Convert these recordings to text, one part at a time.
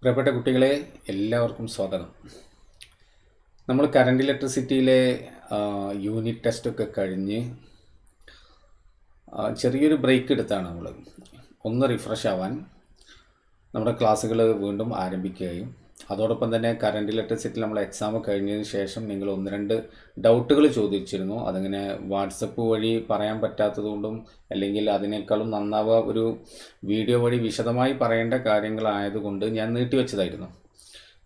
പ്രിയപ്പെട്ട കുട്ടികളെ, എല്ലാവർക്കും സ്വാഗതം. നമ്മൾ കറണ്ട് ഇലക്ട്രിസിറ്റിയിലെ യൂണിറ്റ് ടെസ്റ്റൊക്കെ കഴിഞ്ഞ് ചെറിയൊരു ബ്രേക്ക് എടുത്താണ് നമ്മൾ ഒന്ന് റിഫ്രഷ് ആവാൻ നമ്മുടെ ക്ലാസ്സുകൾ വീണ്ടും ആരംഭിക്കുകയും അതോടൊപ്പം തന്നെ കറണ്ട് ഇലക്ട്രിസിറ്റിയിൽ നമ്മൾ എക്സാം കഴിഞ്ഞതിന് ശേഷം നിങ്ങൾ ഒന്ന് രണ്ട് ഡൗട്ടുകൾ ചോദിച്ചിരുന്നു. അതിങ്ങനെ വാട്സപ്പ് വഴി പറയാൻ പറ്റാത്തതുകൊണ്ടും അല്ലെങ്കിൽ അതിനേക്കാളും നന്നാവുക ഒരു വീഡിയോ വഴി വിശദമായി പറയേണ്ട കാര്യങ്ങളായതുകൊണ്ട് ഞാൻ നീട്ടിവെച്ചതായിരുന്നു.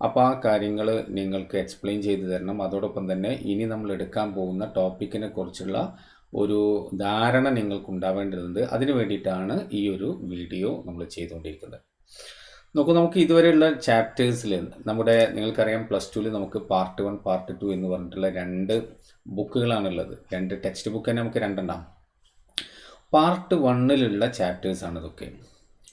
അപ്പോൾ ആ കാര്യങ്ങൾ നിങ്ങൾക്ക് എക്സ്പ്ലെയിൻ ചെയ്തു തരണം. അതോടൊപ്പം തന്നെ ഇനി നമ്മൾ എടുക്കാൻ പോകുന്ന ടോപ്പിക്കിനെ കുറിച്ചുള്ള ഒരു ധാരണ നിങ്ങൾക്കുണ്ടാവേണ്ടതുണ്ട്. അതിനു വേണ്ടിയിട്ടാണ് ഈ ഒരു വീഡിയോ നമ്മൾ ചെയ്തുകൊണ്ടിരിക്കുന്നത്. നമുക്ക് ഇതുവരെയുള്ള ചാപ്റ്റേഴ്സിൽ നിങ്ങൾക്കറിയാം, +2 നമുക്ക് പാർട്ട് 1 പാർട്ട് 2 എന്ന് പറഞ്ഞിട്ടുള്ള 2 ബുക്കുകളാണുള്ളത്. 2 ടെക്സ്റ്റ് ബുക്ക് തന്നെ നമുക്ക് 2 പാർട്ട് 1 ചാപ്റ്റേഴ്സാണ് ഇതൊക്കെ.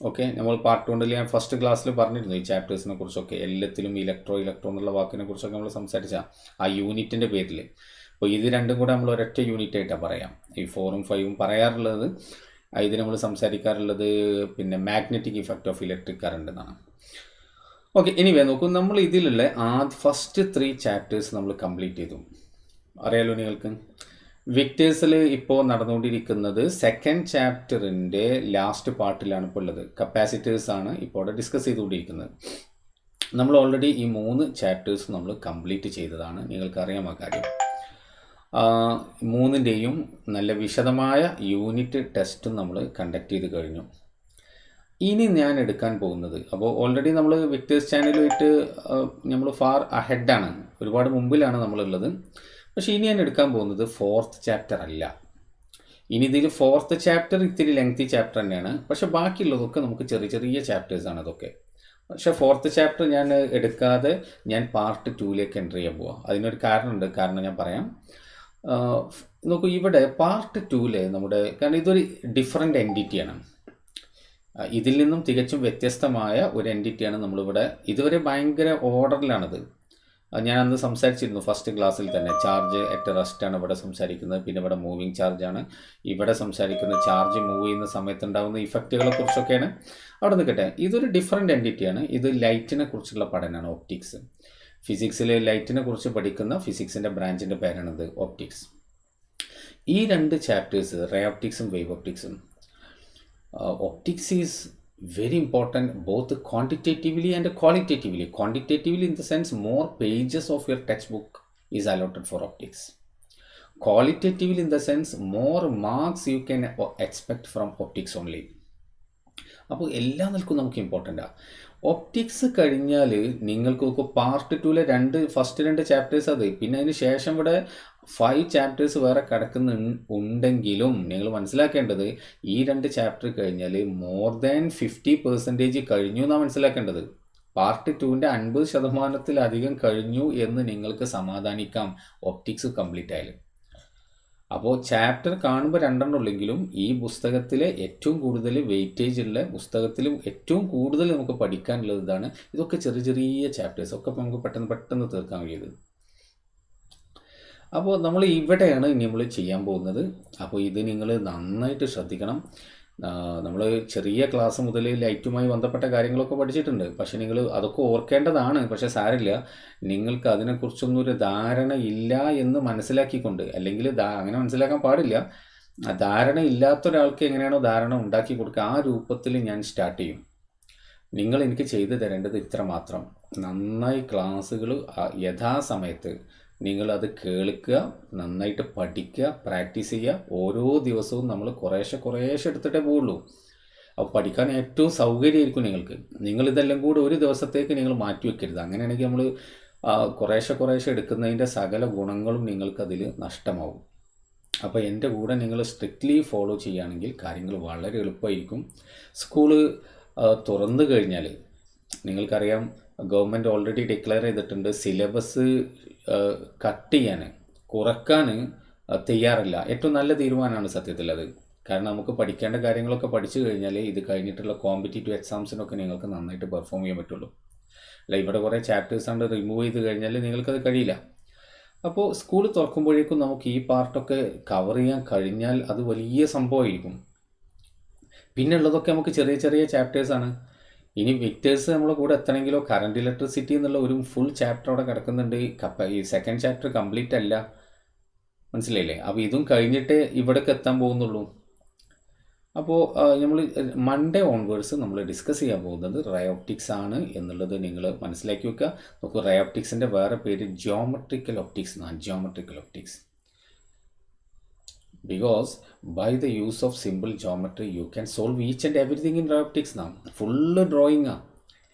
ഓക്കെ, നമ്മൾ പാർട്ട് 1 ഞാൻ ഫസ്റ്റ് ക്ലാസ്സിൽ പറഞ്ഞിരുന്നു ഈ ചാപ്റ്റേഴ്സിനെ കുറിച്ചൊക്കെ. എല്ലാത്തിലും ഇലക്ട്രോ എന്നുള്ള വാക്കിനെ കുറിച്ചൊക്കെ നമ്മൾ സംസാരിച്ച ആ യൂണിറ്റിൻ്റെ പേരിൽ. അപ്പോൾ ഇത് രണ്ടും കൂടെ നമ്മൾ ഒരൊറ്റ യൂണിറ്റ് ആയിട്ടാണ് പറയാം. ഈ 4ഉം 5ഉം പറയാറുള്ളത്, ഇത് നമ്മൾ സംസാരിക്കാറുള്ളത് പിന്നെ magnetic effect of electric current എന്നാണ്. ഓക്കെ, നോക്കൂ, നമ്മൾ ഇതിലുള്ള ഫസ്റ്റ് 3 ചാപ്റ്റേഴ്സ് നമ്മൾ കംപ്ലീറ്റ് ചെയ്തു. അറിയാലോ നിങ്ങൾക്ക്. വിക്ടേഴ്സിൽ ഇപ്പോൾ നടന്നുകൊണ്ടിരിക്കുന്നത് സെക്കൻഡ് ചാപ്റ്ററിൻ്റെ ലാസ്റ്റ് പാർട്ടിലാണ് ഇപ്പോൾ ഉള്ളത്. കപ്പാസിറ്റേഴ്സ് ആണ് ഇപ്പോൾ അവിടെ ഡിസ്കസ് ചെയ്തുകൊണ്ടിരിക്കുന്നത്. നമ്മൾ ഓൾറെഡി ഈ 3 ചാപ്റ്റേഴ്സ് നമ്മൾ കംപ്ലീറ്റ് ചെയ്തതാണ്. നിങ്ങൾക്കറിയാം ആ കാര്യം. 3ൻ്റെയും നല്ല വിശദമായ യൂണിറ്റ് ടെസ്റ്റും നമ്മൾ കണ്ടക്ട് ചെയ്ത് കഴിഞ്ഞു. ഇനി ഞാൻ എടുക്കാൻ പോകുന്നത്, അപ്പോൾ ഓൾറെഡി നമ്മൾ വിക്ടേഴ്സ് ചാനലുമായിട്ട് നമ്മൾ ഫാർ അഹെഡാണ്, ഒരുപാട് മുമ്പിലാണ് നമ്മളുള്ളത്. പക്ഷേ ഇനി ഞാൻ എടുക്കാൻ പോകുന്നത് 4th ചാപ്റ്റർ അല്ല. ഇനി ഇതിൽ 4th ചാപ്റ്റർ ഇത്തിരി ലെങ്തി ചാപ്റ്റർ തന്നെയാണ്. പക്ഷേ ബാക്കിയുള്ളതൊക്കെ നമുക്ക് ചെറിയ ചെറിയ ചാപ്റ്റേഴ്സാണ് അതൊക്കെ. പക്ഷേ 4th ചാപ്റ്റർ ഞാൻ എടുക്കാതെ ഞാൻ പാർട്ട് 2ലേക്ക് എൻ്റർ ചെയ്യാൻ പോവാം. അതിനൊരു കാരണമുണ്ട്. കാരണം ഞാൻ പറയാം. നോക്കൂ, ഇവിടെ പാർട്ട് 2 കാരണം ഇതൊരു ഡിഫറെൻ്റ് എൻറ്റിറ്റിയാണ്. ഇതിൽ നിന്നും തികച്ചും വ്യത്യസ്തമായ ഒരു എൻറ്റിറ്റിയാണ് നമ്മളിവിടെ. ഇതുവരെ ഭയങ്കര ഓർഡറിലാണത്. ഞാൻ അന്ന് സംസാരിച്ചിരുന്നു ഫസ്റ്റ് ക്ലാസ്സിൽ തന്നെ. ചാർജ് അറ്റ് റെസ്റ്റാണ് ഇവിടെ സംസാരിക്കുന്നത്. പിന്നെ ഇവിടെ മൂവിങ് ചാർജാണ്. ഇവിടെ സംസാരിക്കുന്ന ചാർജ് മൂവ് ചെയ്യുന്ന സമയത്ത് ഉണ്ടാകുന്ന ഇഫക്റ്റുകളെ കുറിച്ചൊക്കെയാണ്. അവിടെ നിൽക്കട്ടെ, ഇതൊരു ഡിഫറെൻ്റ് എൻറ്റിറ്റിയാണ്. ഇത് ലൈറ്റിനെ കുറിച്ചുള്ള പഠനമാണ്, ഓപ്റ്റിക്സ്. ഫിസിക്സിൽ ലൈറ്റിനെ കുറിച്ച് പഠിക്കുന്ന ഫിസിക്സിൻ്റെ ബ്രാഞ്ചിൻ്റെ പേരാണിത്, ഓപ്റ്റിക്സ്. ഈ 2 ചാപ്റ്റേഴ്സ്, റേ ഓപ്റ്റിക്സും വേവ് ഓപ്റ്റിക്സും. Optics is very important both quantitatively and qualitatively. Quantitatively in the sense more pages of your textbook is allotted for optics. Qualitatively in the sense more marks you can expect from optics only. അപ്പോൾ എല്ലാം നിൽക്കും നമുക്ക് ഇമ്പോർട്ടൻ്റാണ്. Optics കഴിഞ്ഞാൽ നിങ്ങൾക്ക് part 2 first 2 chapters അത്. പിന്നെ അതിന് ശേഷം ഇവിടെ 5 ചാപ്റ്റേഴ്സ് വേറെ കിടക്കുന്നുണ്ടെങ്കിലും നിങ്ങൾ മനസ്സിലാക്കേണ്ടത് ഈ 2 ചാപ്റ്റർ കഴിഞ്ഞാൽ മോർ ദാൻ 50% കഴിഞ്ഞു എന്നാണ് മനസ്സിലാക്കേണ്ടത്. പാർട്ട് 2ൻ്റെ 50% കഴിഞ്ഞു എന്ന് നിങ്ങൾക്ക് സമാധാനിക്കാം ഒപ്റ്റിക്സ് കംപ്ലീറ്റ് ആയാലും. അപ്പോൾ ചാപ്റ്റർ കാണുമ്പോൾ 2 ഉള്ളെങ്കിലും ഈ പുസ്തകത്തിലെ ഏറ്റവും കൂടുതൽ വെയിറ്റേജ് ഉള്ള പുസ്തകത്തിലും ഏറ്റവും കൂടുതൽ നമുക്ക് പഠിക്കാനുള്ളത് ഇതാണ്. ഇതൊക്കെ ചെറിയ ചെറിയ ചാപ്റ്റേഴ്സ് ഒക്കെ നമുക്ക് പെട്ടെന്ന് തീർക്കാൻ കഴിയുന്നത്. അപ്പോൾ നമ്മൾ ഇവിടെയാണ് ഇനി നമ്മൾ ചെയ്യാൻ പോകുന്നത്. അപ്പോൾ ഇത് നിങ്ങൾ നന്നായിട്ട് ശ്രദ്ധിക്കണം. നമ്മൾ ചെറിയ ക്ലാസ് മുതൽ ലൈറ്റുമായി ബന്ധപ്പെട്ട കാര്യങ്ങളൊക്കെ പഠിച്ചിട്ടുണ്ട്. പക്ഷേ നിങ്ങൾ അതൊക്കെ ഓർക്കേണ്ടതാണ്. പക്ഷേ സാരില്ല, നിങ്ങൾക്ക് അതിനെക്കുറിച്ചൊന്നും ഒരു ധാരണ ഇല്ല എന്ന് മനസ്സിലാക്കിക്കൊണ്ട്, അല്ലെങ്കിൽ അങ്ങനെ മനസ്സിലാക്കാൻ പാടില്ല. ധാരണ ഇല്ലാത്തൊരാൾക്ക് എങ്ങനെയാണോ ധാരണ ഉണ്ടാക്കി കൊടുക്കുക, ആ രൂപത്തിൽ ഞാൻ സ്റ്റാർട്ട് ചെയ്യും. നിങ്ങൾ എനിക്ക് ചെയ്തു തരേണ്ടത് ഇത്ര മാത്രം: നന്നായി ക്ലാസ്സുകൾ യഥാസമയത്ത് നിങ്ങളത് കേൾക്കുക, നന്നായിട്ട് പഠിക്കുക, പ്രാക്ടീസ് ചെയ്യുക. ഓരോ ദിവസവും നമ്മൾ കുറേശ്ശെ എടുത്തിട്ടേ പോവുള്ളൂ. അപ്പോൾ പഠിക്കാൻ ഏറ്റവും സൗകര്യമായിരിക്കും നിങ്ങൾക്ക്. നിങ്ങളിതെല്ലാം കൂടെ ഒരു ദിവസത്തേക്ക് നിങ്ങൾ മാറ്റി വയ്ക്കരുത്. അങ്ങനെയാണെങ്കിൽ നമ്മൾ കുറേശ്ശെ എടുക്കുന്നതിൻ്റെ സകല ഗുണങ്ങളും നിങ്ങൾക്കതിൽ നഷ്ടമാവും. അപ്പോൾ എൻ്റെ കൂടെ നിങ്ങൾ സ്ട്രിക്റ്റ്ലി ഫോളോ ചെയ്യുകയാണെങ്കിൽ കാര്യങ്ങൾ വളരെ എളുപ്പമായിരിക്കും. സ്കൂള് തുറന്നു കഴിഞ്ഞാൽ നിങ്ങൾക്കറിയാം, ഗവൺമെൻറ് ഓൾറെഡി ഡിക്ലെയർ ചെയ്തിട്ടുണ്ട് സിലബസ് കട്ട് ചെയ്യാൻ, കുറക്കാൻ തയ്യാറല്ല. ഏറ്റവും നല്ല തീരുമാനമാണ് സത്യത്തിൽ അത്. കാരണം നമുക്ക് പഠിക്കേണ്ട കാര്യങ്ങളൊക്കെ പഠിച്ചു കഴിഞ്ഞാൽ ഇത് കഴിഞ്ഞിട്ടുള്ള കോമ്പറ്റേറ്റീവ് എക്സാംസിനൊക്കെ നിങ്ങൾക്ക് നന്നായിട്ട് പെർഫോം ചെയ്യാൻ പറ്റുള്ളൂ. അല്ല, ഇവിടെ കുറേ ചാപ്റ്റേഴ്സാണ് റിമൂവ് ചെയ്ത് കഴിഞ്ഞാൽ നിങ്ങൾക്കത് കഴിയില്ല. അപ്പോൾ സ്കൂൾ തുറക്കുമ്പോഴേക്കും നമുക്ക് ഈ പാർട്ടൊക്കെ കവർ ചെയ്യാൻ കഴിഞ്ഞാൽ അത് വലിയ സംഭവമായിരിക്കും. പിന്നെ ഉള്ളതൊക്കെ നമുക്ക് ചെറിയ ചെറിയ ചാപ്റ്റേഴ്സാണ്. ഇനി വിക്ടേഴ്സ് നമ്മുടെ കൂടെ എത്തണമെങ്കിലോ കറണ്ട് ഇലക്ട്രിസിറ്റി എന്നുള്ള ഒരു ഫുൾ ചാപ്റ്റർ അവിടെ കിടക്കുന്നുണ്ട്. ഈ സെക്കൻഡ് ചാപ്റ്റർ കംപ്ലീറ്റ് അല്ല, മനസ്സിലായില്ലേ? അപ്പോൾ ഇതും കഴിഞ്ഞിട്ടേ ഇവിടേക്ക് എത്താൻ പോകുന്നുള്ളൂ. അപ്പോൾ നമ്മൾ മൺഡേ ഓൺവേർഡ്സ് നമ്മൾ ഡിസ്കസ് ചെയ്യാൻ പോകുന്നത് റേ ഓപ്റ്റിക്സ് ആണ് എന്നുള്ളത് നിങ്ങൾ മനസ്സിലാക്കി വെക്കുക. നമുക്ക് റേ ഓപ്റ്റിക്സിൻ്റെ വേറെ പേര് ജിയോമെട്രിക്കൽ ഒപ്റ്റിക്സ് എന്നാണ്. Geometrical optics because by the use of simple geometry you can solve each and everything in ray optics now. Full ഡ്രോയിങ്ങാണ്.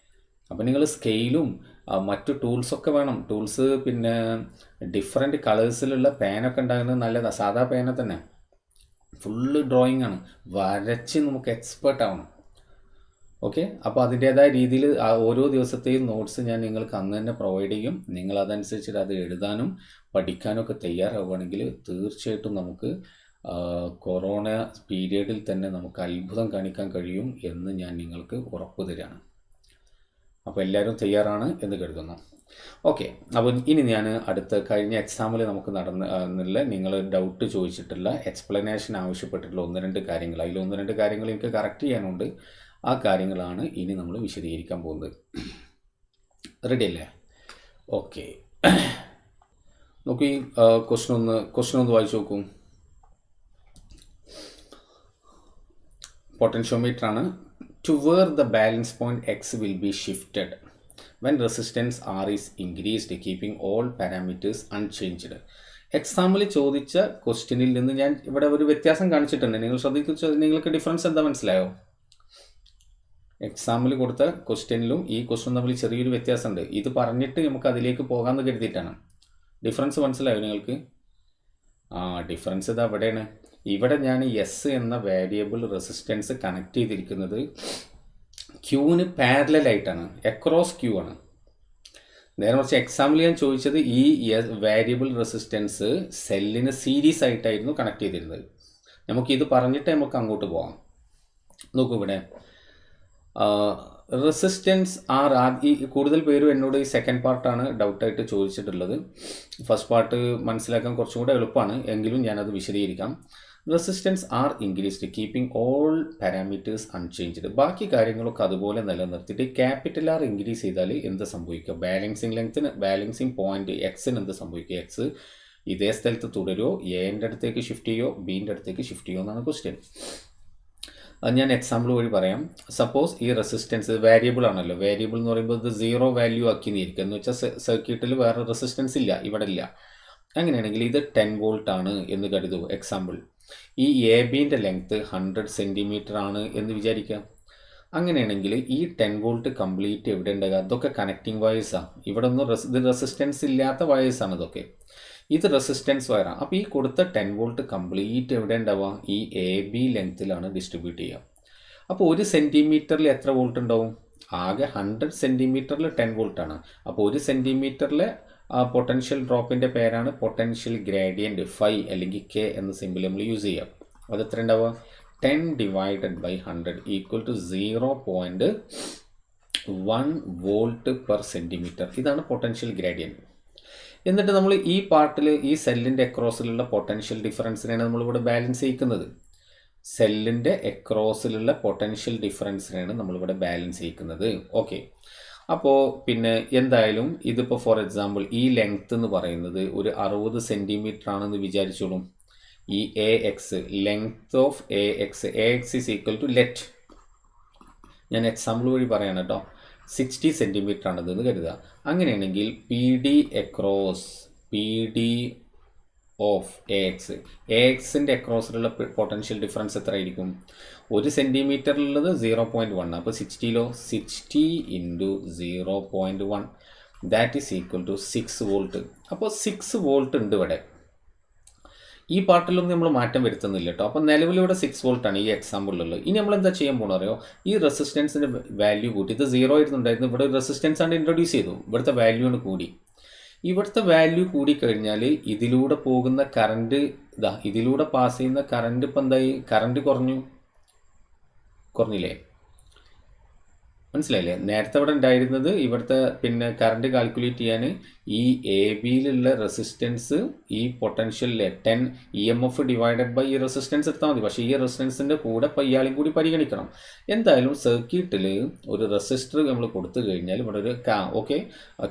അപ്പോൾ നിങ്ങൾ സ്കെയിലും മറ്റു ടൂൾസൊക്കെ വേണം. ടൂൾസ് പിന്നെ ഡിഫറെൻറ്റ് കളേഴ്സിലുള്ള പേനൊക്കെ ഉണ്ടാകുന്നത് നല്ലതാണ്. സാധാ പേന തന്നെ ഫുള്ള് ഡ്രോയിങ് ആണ്. വരച്ച് നമുക്ക് എക്സ്പേർട്ട് ആവണം. ഓക്കെ, അപ്പോൾ അതിൻ്റേതായ രീതിയിൽ ഓരോ ദിവസത്തെയും നോട്ട്സ് ഞാൻ നിങ്ങൾക്ക് അന്ന് തന്നെ പ്രൊവൈഡ് ചെയ്യും. നിങ്ങൾ അതനുസരിച്ചിട്ട് അത് എഴുതാനും പഠിക്കാനും ഒക്കെ തയ്യാറാവുകയാണെങ്കിൽ തീർച്ചയായിട്ടും നമുക്ക് കൊറോണ പീരിയഡിൽ തന്നെ നമുക്ക് അത്ഭുതം കാണിക്കാൻ കഴിയും എന്ന് ഞാൻ നിങ്ങൾക്ക് ഉറപ്പ് തരാണ്. അപ്പോൾ എല്ലാവരും തയ്യാറാണ് എന്ന് കരുതുന്നു. ഓക്കെ, അപ്പോൾ ഇനി ഞാൻ കഴിഞ്ഞ എക്സാമിൽ നമുക്ക് നടന്നില്ല നിങ്ങൾ ഡൗട്ട് ചോദിച്ചിട്ടുള്ള എക്സ്പ്ലനേഷൻ ആവശ്യപ്പെട്ടിട്ടുള്ള 1-2 കാര്യങ്ങൾ, അതിൽ 1-2 കാര്യങ്ങൾ എനിക്ക് കറക്റ്റ് ചെയ്യാനുണ്ട്. ആ കാര്യങ്ങളാണ് ഇനി നമ്മൾ വിശദീകരിക്കാൻ പോകുന്നത്. റെഡി അല്ലേ? ഓക്കെ, നോക്കൂ, ഈ ക്വസ്റ്റ്യൻ ഒന്ന് വായിച്ചു നോക്കൂ. പൊട്ടൻഷ്യോമീറ്റർ ആണ്. To where the balance point X will be shifted when resistance R is increased keeping all parameters unchanged. എക്സാമിൽ ചോദിച്ച ക്വസ്റ്റ്യനിൽ നിന്ന് ഞാൻ ഇവിടെ ഒരു വ്യത്യാസം കാണിച്ചിട്ടുണ്ട്. നിങ്ങൾ നിങ്ങൾക്ക് ഡിഫറൻസ് എന്താ മനസ്സിലായോ? എക്സാമിൽ കൊടുത്ത ക്വസ്റ്റ്യനിലും ഈ ക്വസ്റ്റ്യൻ തമ്മിൽ ചെറിയൊരു വ്യത്യാസമുണ്ട്. ഇത് പറഞ്ഞിട്ട് നമുക്ക് അതിലേക്ക് പോകാമെന്ന് കരുതിയിട്ടാണ്. ഡിഫറൻസ് മനസ്സിലായോ നിങ്ങൾക്ക്? ഡിഫറൻസ് ഇത് അവിടെയാണ്. ഇവിടെ ഞാൻ എസ് എന്ന വേരിയബിൾ റെസിസ്റ്റൻസ് കണക്ട് ചെയ്തിരിക്കുന്നത് ക്യൂവിന് പാരലായിട്ടാണ്, അക്രോസ് ക്യൂ ആണ്. നേരെ മറിച്ച് എക്സാമ്പിൾ ഞാൻ ചോദിച്ചത് ഈ വേരിയബിൾ റെസിസ്റ്റൻസ് സെല്ലിന് സീരീസ് ആയിട്ടായിരുന്നു കണക്ട് ചെയ്തിരുന്നത്. നമുക്കിത് പറഞ്ഞിട്ട് നമുക്ക് അങ്ങോട്ട് പോകാം. നോക്കൂ, ഇവിടെ റെസിസ്റ്റൻസ് ആർ ഈ കൂടുതൽ പേരും എന്നോട് ഈ സെക്കൻഡ് പാർട്ടാണ് ഡൗട്ടായിട്ട് ചോദിച്ചിട്ടുള്ളത്. ഫസ്റ്റ് പാർട്ട് മനസ്സിലാക്കാൻ കുറച്ചും കൂടെ എളുപ്പമാണ്, എങ്കിലും ഞാനത് വിശദീകരിക്കാം. Resistance R increased keeping all parameters unchanged. ബാക്കി കാര്യങ്ങളൊക്കെ അതുപോലെ നിലനിർത്തിയിട്ട് ക്യാപിറ്റൽ ആർ ഇൻക്രീസ് ചെയ്താൽ എന്ത് സംഭവിക്കുക? ബാലൻസിങ് പോയിന്റ് എക്സിന് എന്ത് സംഭവിക്കുക? എക്സ് ഇതേ സ്ഥലത്ത് തുടരുമോ, എൻ്റെ അടുത്തേക്ക് ഷിഫ്റ്റ് ചെയ്യോ, ബീൻ്റെ അടുത്തേക്ക് ഷിഫ്റ്റ് ചെയ്യോ എന്നാണ് ക്വസ്റ്റ്യൻ. അത് ഞാൻ എക്സാമ്പിൾ വഴി പറയാം. സപ്പോസ് ഈ റെസിസ്റ്റൻസ് വേരിയബിൾ ആണല്ലോ. വേരിയബിൾ എന്ന് പറയുമ്പോൾ ഇത് 0 വാല്യൂ ആക്കി നിൽക്കുക എന്ന് വെച്ചാൽ സർക്യൂട്ടിൽ വേറെ റെസിസ്റ്റൻസ് ഇല്ല, ഇവിടെ ഇല്ല. അങ്ങനെയാണെങ്കിൽ ഇത് 10 വോൾട്ട് ആണ് എന്ന് കരുതൂ. എക്സാമ്പിൾ, ഈ എ ബിൻ്റെ ലെങ്ത്ത് 100 സെൻറ്റിമീറ്റർ ആണ് എന്ന് വിചാരിക്കാം. അങ്ങനെയാണെങ്കിൽ ഈ 10 വോൾട്ട് കംപ്ലീറ്റ് എവിടെ ഉണ്ടാകുക? അതൊക്കെ കണക്റ്റിംഗ് വയേഴ്സാണ്. ഇവിടെ ഒന്നും ഇത് റെസിസ്റ്റൻസ് ഇല്ലാത്ത വയേഴ്സാണ് ഇതൊക്കെ. ഇത് റെസിസ്റ്റൻസ് വയറാണ്. അപ്പോൾ ഈ കൊടുത്ത 10 വോൾട്ട് കംപ്ലീറ്റ് എവിടെ ഉണ്ടാവുക? ഈ എ ബി ലെങ്ത്തിലാണ് ഡിസ്ട്രിബ്യൂട്ട് ചെയ്യുക. അപ്പോൾ 1 സെൻറ്റിമീറ്ററിൽ എത്ര വോൾട്ട് ഉണ്ടാവും? ആകെ 100 സെൻറ്റിമീറ്ററിൽ 10 വോൾട്ടാണ്. അപ്പോൾ 1 സെൻറ്റിമീറ്ററിലെ പൊട്ടൻഷ്യൽ ഡ്രോപ്പിൻ്റെ പേരാണ് പൊട്ടൻഷ്യൽ ഗ്രേഡിയൻറ്റ് ഫൈ അല്ലെങ്കിൽ കെ എന്ന സിമ്പിൾ നമ്മൾ യൂസ് ചെയ്യാം. അത് എത്ര ഉണ്ടാവുക? 10 divided by 100 equal to 0.1 volt per centimetre. ഇതാണ് പൊട്ടൻഷ്യൽ ഗ്രേഡിയൻറ്റ്. എന്നിട്ട് നമ്മൾ ഈ പാർട്ടിൽ ഈ സെല്ലിൻ്റെ അക്രോസിലുള്ള പൊട്ടൻഷ്യൽ ഡിഫറൻസിനെയാണ് നമ്മളിവിടെ ബാലൻസ് ചെയ്യിക്കുന്നത്. സെല്ലിൻ്റെ അക്രോസിലുള്ള പൊട്ടൻഷ്യൽ ഡിഫറൻസിനെയാണ് നമ്മളിവിടെ ബാലൻസ് ചെയ്യിക്കുന്നത്. ഓക്കെ, അപ്പോൾ പിന്നെ എന്തായാലും ഇതിപ്പോൾ ഫോർ എക്സാമ്പിൾ ഈ ലെങ്ത്ത് എന്ന് പറയുന്നത് ഒരു 60 സെൻറ്റിമീറ്റർ ആണെന്ന് വിചാരിച്ചോളൂ. ഈ A X, length of A X is equal to let, ഞാൻ എക്സാമ്പിൾ വഴി പറയാണ് കേട്ടോ, 60 സെൻറ്റിമീറ്റർ ആണിതെന്ന് കരുതുക. അങ്ങനെയാണെങ്കിൽ P D across P D of A എക്സിൻ്റെ അക്രോസിലുള്ള പൊട്ടൻഷ്യൽ ഡിഫറൻസ് എത്ര ആയിരിക്കും? 1 സെൻറ്റിമീറ്ററിലുള്ളത് 0.1, അപ്പോൾ 60 60 into 0.1 that is equal to 6 volt. അപ്പോൾ 6 വോൾട്ട് ഉണ്ട് ഇവിടെ. ഈ പാർട്ടിലൊന്നും നമ്മൾ മാറ്റം വരുത്തുന്നില്ല കേട്ടോ. അപ്പോൾ നിലവിലിവിടെ 6 വോൾട്ടാണ് ഈ എക്സാമ്പിളിലുള്ളത്. ഇനി നമ്മൾ എന്താ ചെയ്യാൻ പോകണം അറിയോ? ഈ റെസിസ്റ്റൻസിൻ്റെ വാല്യൂ കൂട്ടി, ഇത് 0 ആയിരുന്നുണ്ടായിരുന്നു, ഇവിടെ റെസിസ്റ്റൻസ് ആണ് ഇൻട്രൊഡ്യൂസ് ചെയ്തു, ഇവിടുത്തെ വാല്യൂ ആണ് കൂടി. ഇവിടുത്തെ വാല്യൂ കൂടിക്കഴിഞ്ഞാൽ ഇതിലൂടെ പോകുന്ന കറണ്ട് ഇതിലൂടെ പാസ് ചെയ്യുന്ന കറണ്ട് ഇപ്പം എന്തായി? കറണ്ട് കുറഞ്ഞില്ലേ? മനസ്സിലായില്ലേ? നേരത്തെ ഇവിടെ ഉണ്ടായിരുന്നത് ഇവിടുത്തെ പിന്നെ കറണ്ട് കാൽക്കുലേറ്റ് ചെയ്യാൻ ഈ എ ബിയിലുള്ള റെസിസ്റ്റൻസ് ഈ പൊട്ടൻഷ്യലിലെ 10 EMF ഡിവൈഡഡ് ബൈ ഈ റെസിസ്റ്റൻസ് എടുത്താൽ മതി. പക്ഷേ ഈ റെസിസ്റ്റൻസിൻ്റെ കൂടെ ഇപ്പോൾ ഇയാളെയും കൂടി പരിഗണിക്കണം. എന്തായാലും സർക്യൂട്ടിൽ ഒരു റെസിസ്റ്റർ നമ്മൾ കൊടുത്തു കഴിഞ്ഞാൽ ഇവിടെ ഒരു ഓക്കെ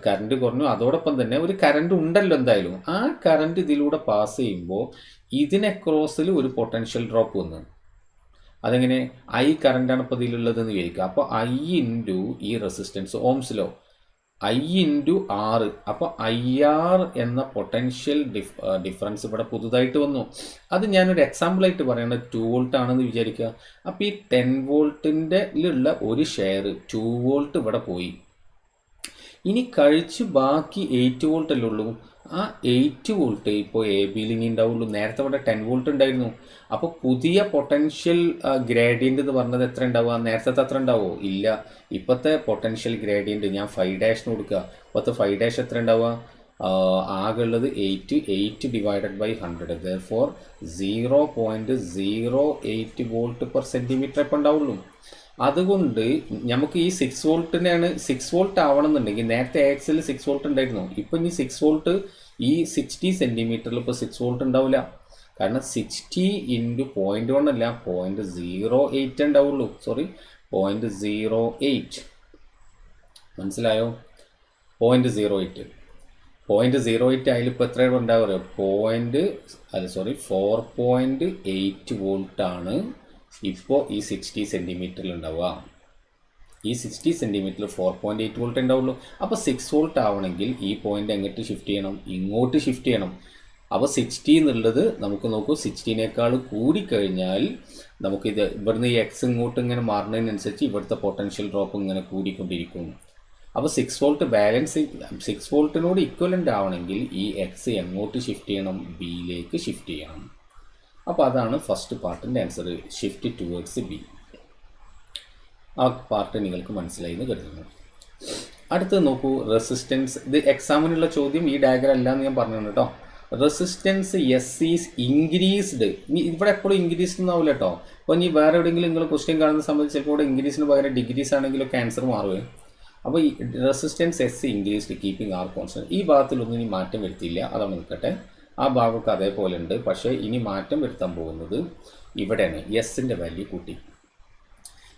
കറണ്ട് കുറഞ്ഞു, അതോടൊപ്പം തന്നെ ഒരു കറണ്ട് ഉണ്ടല്ലോ എന്തായാലും. ആ കറണ്ട് ഇതിലൂടെ പാസ് ചെയ്യുമ്പോൾ ഇതിനെ ക്രോസിൽ ഒരു പൊട്ടൻഷ്യൽ ഡ്രോപ്പ് വന്നു. അതെങ്ങനെ? ഐ കറണ്ടാണ് ഇപ്പോൾ ഇതിലുള്ളതെന്ന് വിചാരിക്കുക. അപ്പോൾ ഐ ഇൻറ്റു ഈ resistance, ohm's law, I into R. അപ്പോൾ IR എന്ന പൊട്ടൻഷ്യൽ ഡിഫറൻസ് ഇവിടെ പുതുതായിട്ട് വന്നു. അത് ഞാനൊരു എക്സാമ്പിളായിട്ട് പറയുന്നത് 2 വോൾട്ട് ആണെന്ന് വിചാരിക്കുക. അപ്പോൾ ഈ 10 വോൾട്ടിൻ്റെ ഉള്ള ഒരു ഷെയർ 2 വോൾട്ട് ഇവിടെ പോയി. ഇനി കഴിച്ച് ബാക്കി 8 വോൾട്ട് അല്ലേ ഉള്ളൂ. ആ 8 വോൾട്ട് ഇപ്പോൾ എ ബിയിൽ ഇനി ഉണ്ടാവുള്ളൂ. നേരത്തെ ഇവിടെ 10 വോൾട്ട് ഉണ്ടായിരുന്നു. അപ്പോൾ പുതിയ പൊട്ടൻഷ്യൽ ഗ്രേഡിയൻ്റ് എന്ന് പറഞ്ഞത് എത്ര ഉണ്ടാവുക? നേരത്തെ അത്ര ഉണ്ടാവുമോ? ഇല്ല. ഇപ്പോഴത്തെ പൊട്ടൻഷ്യൽ ഗ്രേഡിയൻ്റ് ഞാൻ 5' കൊടുക്കുക. ഇപ്പോഴത്തെ 5' എത്ര ഉണ്ടാവുക? ആകെ ഉള്ളത് 8 divided by 100. Therefore 0.08 volt per centimetre ഇപ്പോൾ ഉണ്ടാവുള്ളൂ. അതുകൊണ്ട് നമുക്ക് ഈ 6 വോൾട്ടിനാണ് 6 വോൾട്ട് ആവണമെന്നുണ്ടെങ്കിൽ നേരത്തെ AXL 6 വോൾട്ട് ഉണ്ടായിരുന്നു. ഇപ്പം ഇനി 6 വോൾട്ട് ഈ 60 സെൻറ്റിമീറ്ററിൽ ഇപ്പോൾ 6 വോൾട്ട് ഉണ്ടാവില്ല. കാരണം 60 ഇൻറ്റു 0.1 അല്ല 0.08 ഉണ്ടാവുള്ളൂ. 0.08. മനസ്സിലായോ? 0.08 അതിലിപ്പോൾ എത്ര ഉണ്ടാവുക? 4.8 വോൾട്ടാണ് ഇപ്പോൾ ഈ 60 സെൻറ്റിമീറ്ററിൽ ഉണ്ടാവുക. ഈ 60 സെൻറ്റിമീറ്ററിൽ 4.8 വോൾട്ട് ഉണ്ടാവുള്ളൂ. അപ്പോൾ 6 വോൾട്ട് ആവണമെങ്കിൽ ഈ പോയിൻ്റ് എങ്ങോട്ട് ഷിഫ്റ്റ് ചെയ്യണം? ഇങ്ങോട്ട് ഷിഫ്റ്റ് ചെയ്യണം. അപ്പോൾ 60 എന്നുള്ളത് നമുക്ക് നോക്കൂ, 60നേക്കാൾ കൂടിക്കഴിഞ്ഞാൽ നമുക്കിത് ഇവിടുന്ന് ഈ എക്സ് ഇങ്ങോട്ട് ഇങ്ങനെ മാറുന്നതിനനുസരിച്ച് ഇവിടുത്തെ പൊട്ടൻഷ്യൽ ഡ്രോപ്പ് ഇങ്ങനെ കൂടിക്കൊണ്ടിരിക്കും. അപ്പോൾ 6 വോൾട്ട് ബാലൻസ് 6 വോൾട്ടിനോട് ഇക്വലൻ്റ് ആവണമെങ്കിൽ ഈ എക്സ് എങ്ങോട്ട് ഷിഫ്റ്റ് ചെയ്യണം? ബിയിലേക്ക് ഷിഫ്റ്റ് ചെയ്യണം. അപ്പോൾ അതാണ് ഫസ്റ്റ് പാർട്ടിൻ്റെ ആൻസർ, ഷിഫ്റ്റ് ടുവേർഡ്സ് ബി. ആ പാർട്ട് നിങ്ങൾക്ക് മനസ്സിലായി എന്ന് കരുതുന്നു. അടുത്തത് നോക്കൂ, റെസിസ്റ്റൻസ്. ഇത് എക്സാമിനുള്ള ചോദ്യം, ഈ ഡയഗ്രം അല്ല എന്ന് ഞാൻ പറഞ്ഞു കേട്ടോ. Resistance S is increased. ഇനി ഇവിടെ എപ്പോഴും ഇൻക്രീസ്ഡ് എന്നാവില്ല കേട്ടോ. അപ്പോൾ ഇനി വേറെ എവിടെയെങ്കിലും നിങ്ങൾ ക്വസ്റ്റ്യൻ കാണുന്ന സമയത്ത് ചിലപ്പോൾ ഇവിടെ ഇൻക്രീസിന് പകരം ഡിഗ്രീസ് ആണെങ്കിലൊക്കെ ആൻസർ മാറുകയും. അപ്പോൾ ഈ resistance S increased keeping R constant. ഈ ഭാഗത്തിലൊന്നും ഇനി മാറ്റം വരുത്തിയില്ല, അതവിടെ നിൽക്കട്ടെ. ആ ഭാഗമൊക്കെ അതേപോലെ ഉണ്ട്. പക്ഷേ ഇനി മാറ്റം വരുത്താൻ പോകുന്നത് ഇവിടെയാണ്, എസിൻ്റെ വാല്യൂ കൂട്ടി.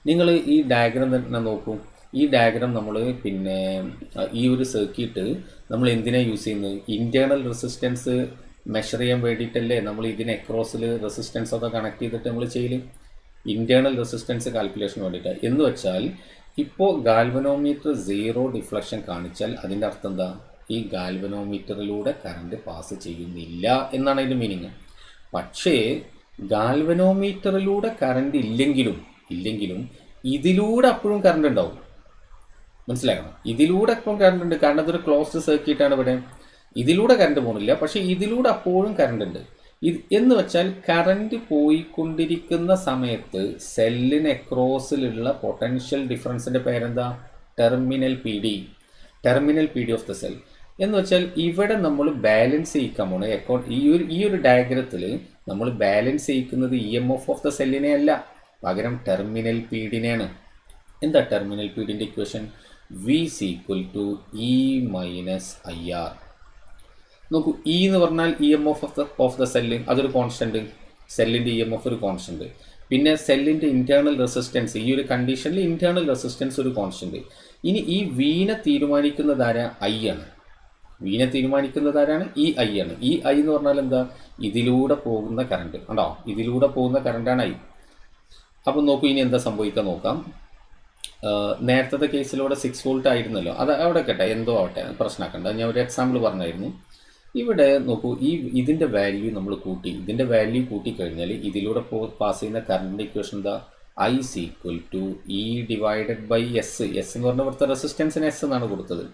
നിങ്ങൾ ഈ ഡയഗ്രം തന്നെ നോക്കൂ. ഈ ഡയഗ്രം നമ്മൾ പിന്നെ ഈ ഒരു സർക്യൂട്ട് നമ്മൾ എന്തിനാണ് യൂസ് ചെയ്യുന്നത്? ഇൻറ്റേർണൽ റെസിസ്റ്റൻസ് മെഷർ ചെയ്യാൻ വേണ്ടിയിട്ടല്ലേ നമ്മൾ ഇതിന് അക്രോസിൽ റെസിസ്റ്റൻസ് ഒക്കെ കണക്ട് ചെയ്തിട്ട് നമ്മൾ ചെയ്യൽ. ഇൻറ്റേർണൽ റെസിസ്റ്റൻസ് കാൽക്കുലേഷന് വേണ്ടിയിട്ട്. എന്ന് വെച്ചാൽ ഇപ്പോൾ ഗാൽവനോമീറ്റർ 0 ഡിഫ്ലക്ഷൻ കാണിച്ചാൽ അതിൻ്റെ അർത്ഥം എന്താ? ഈ ഗാൽവനോമീറ്ററിലൂടെ കറണ്ട് പാസ് ചെയ്യുന്നില്ല എന്നാണ് അതിൻ്റെ മീനിങ്. പക്ഷേ ഗാൽവനോമീറ്ററിലൂടെ കറണ്ട് ഇല്ലെങ്കിലും ഇതിലൂടെ അപ്പോഴും കറണ്ട് ഉണ്ടാവും. മനസ്സിലാക്കണം? ഇതിലൂടെ എപ്പോഴും കറണ്ട് ഉണ്ട്. കാരണം അതൊരു ക്ലോസ്ഡ് സർക്യൂട്ടാണ്. ഇവിടെ ഇതിലൂടെ കറണ്ട് പോകുന്നില്ല, പക്ഷേ ഇതിലൂടെ അപ്പോഴും കറണ്ട് ഉണ്ട്. എന്ന് വെച്ചാൽ കറണ്ട് പോയിക്കൊണ്ടിരിക്കുന്ന സമയത്ത് സെല്ലിന് അക്രോസിലുള്ള പൊട്ടൻഷ്യൽ ഡിഫറൻസിൻ്റെ പേരെന്താ? Terminal P D of the cell. എന്ന് വെച്ചാൽ ഇവിടെ നമ്മൾ ബാലൻസ് ചെയ്യിക്കാൻ പോണ്. ഈ ഒരു ഡയഗ്രത്തിൽ നമ്മൾ ബാലൻസ് ചെയ്യിക്കുന്നത് EMF ഓഫ് ദ സെല്ലിനെ അല്ല, പകരം ടെർമിനൽ പി ഡിനെയാണ്. എന്താ ടെർമിനൽ പി ഡിൻ്റെ ഇക്വേഷൻ? V = E - IR. നോക്കൂ, E എന്ന് പറഞ്ഞാൽ EMF ഓഫ് ദ സെല്ല്, അതൊരു കോൺസ്റ്റൻറ്റ്. സെല്ലിൻ്റെ EMF ഒരു കോൺസ്റ്റൻറ്റ്. പിന്നെ സെല്ലിൻ്റെ ഇൻറ്റേർണൽ റെസിസ്റ്റൻസ്, ഈ ഒരു കണ്ടീഷനിൽ ഇൻറ്റേർണൽ റെസിസ്റ്റൻസ് ഒരു കോൺസ്റ്റൻറ്റ്. ഇനി ഈ വീനെ തീരുമാനിക്കുന്നതാരാ? I ആണ്. വീനെ തീരുമാനിക്കുന്നതാരാണ്? ഈ I ആണ്. ഈ I എന്ന് പറഞ്ഞാൽ എന്താ? ഇതിലൂടെ പോകുന്ന കറണ്ട് ഉണ്ടോ? ഇതിലൂടെ പോകുന്ന കറണ്ടാണ് I. അപ്പം നോക്കൂ, ഇനി എന്താ സംഭവിക്കാൻ നോക്കാം. നേരത്തെ കേസിലൂടെ 6 വോൾട്ട് ആയിരുന്നല്ലോ, അത് അവിടെ കേട്ടെ, എന്തോ ആവട്ടെ, പ്രശ്നമാക്കണ്ട. ഞാൻ ഒരു എക്സാമ്പിൾ പറഞ്ഞായിരുന്നു. ഇവിടെ നോക്കൂ, ഇതിൻ്റെ വാല്യൂ നമ്മൾ കൂട്ടി. ഇതിൻ്റെ വാല്യൂ കൂട്ടിക്കഴിഞ്ഞാൽ ഇതിലൂടെ പാസ് ചെയ്യുന്ന കറണ്ടിൻ്റെ ഇക്വേഷൻ എന്താ? I = E divided by S. S എന്ന് പറഞ്ഞ ഇവിടുത്തെ റെസിസ്റ്റൻസിന് എസ് എന്നാണ് കൊടുത്തത്.